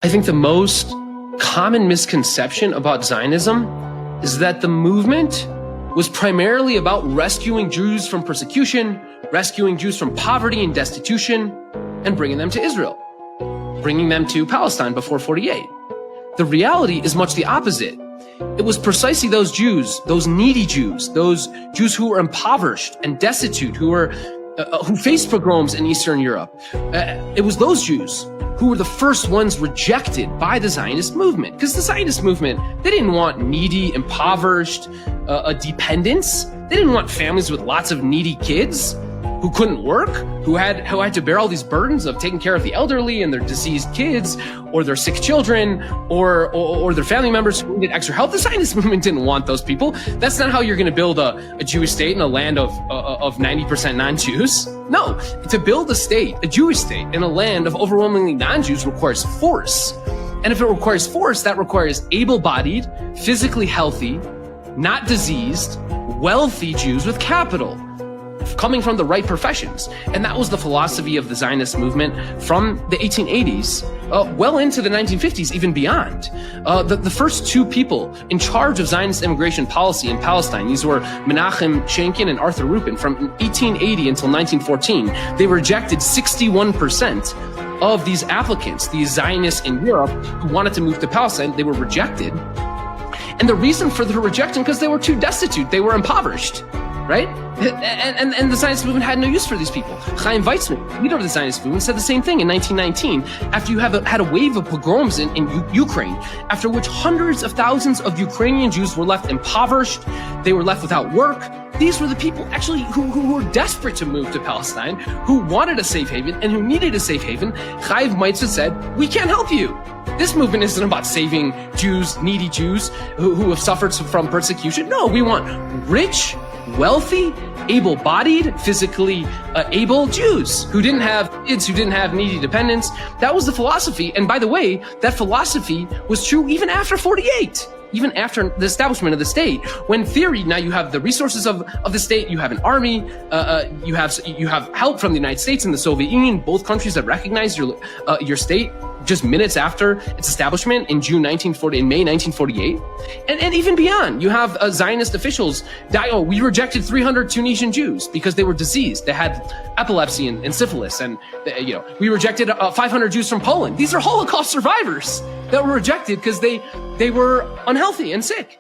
I think the most common misconception about Zionism is that the movement was primarily about rescuing Jews from persecution, rescuing Jews from poverty and destitution, and bringing them to Israel, bringing them to Palestine before 48. The reality is much the opposite. It was precisely those Jews, those needy Jews, those Jews who were impoverished and destitute, who faced pogroms in Eastern Europe. It was those Jews who were the first ones rejected by the Zionist movement. Because the Zionist movement, they didn't want needy, impoverished dependents. They didn't want families with lots of needy kids who couldn't work, who had to bear all these burdens of taking care of the elderly and their diseased kids, or their sick children, or their family members who needed extra help. The Zionist movement didn't want those people. That's not how you're going to build a Jewish state in a land of 90% non-Jews. No, to build a state, a Jewish state, in a land of overwhelmingly non-Jews requires force. And if it requires force, that requires able-bodied, physically healthy, not diseased, wealthy Jews with capital, coming from the right professions. And that was the philosophy of the Zionist movement from the 1880s, well into the 1950s, even beyond. The first two people in charge of Zionist immigration policy in Palestine, these were Menachem Shenkin and Arthur Rupin. From 1880 until 1914, they rejected 61% of these applicants, these Zionists in Europe who wanted to move to Palestine. They were rejected. And the reason for the rejection, because they were too destitute, they were impoverished. Right? And the Zionist movement had no use for these people. Chaim Weizmann, leader of the Zionist movement, said the same thing in 1919, after you had a wave of pogroms in Ukraine, after which hundreds of thousands of Ukrainian Jews were left impoverished, they were left without work. These were the people actually who were desperate to move to Palestine, who wanted a safe haven and who needed a safe haven. Chaim Weizmann said, we can't help you. This movement isn't about saving Jews, needy Jews who have suffered from persecution. No, we want rich, wealthy, able-bodied, physically able Jews who didn't have kids, who didn't have needy dependents. That was the philosophy. And by the way, that philosophy was true even after 48. Even after the establishment of the state, when theory, now you have the resources of the state, you have an army, you have help from the United States and the Soviet Union, both countries that recognize your state just minutes after its establishment in May 1948, and even beyond, you have Zionist officials we rejected 300 Tunisian Jews because they were diseased, they had epilepsy and syphilis, and we rejected 500 Jews from Poland. These are Holocaust survivors that were rejected because they were unhealthy and sick.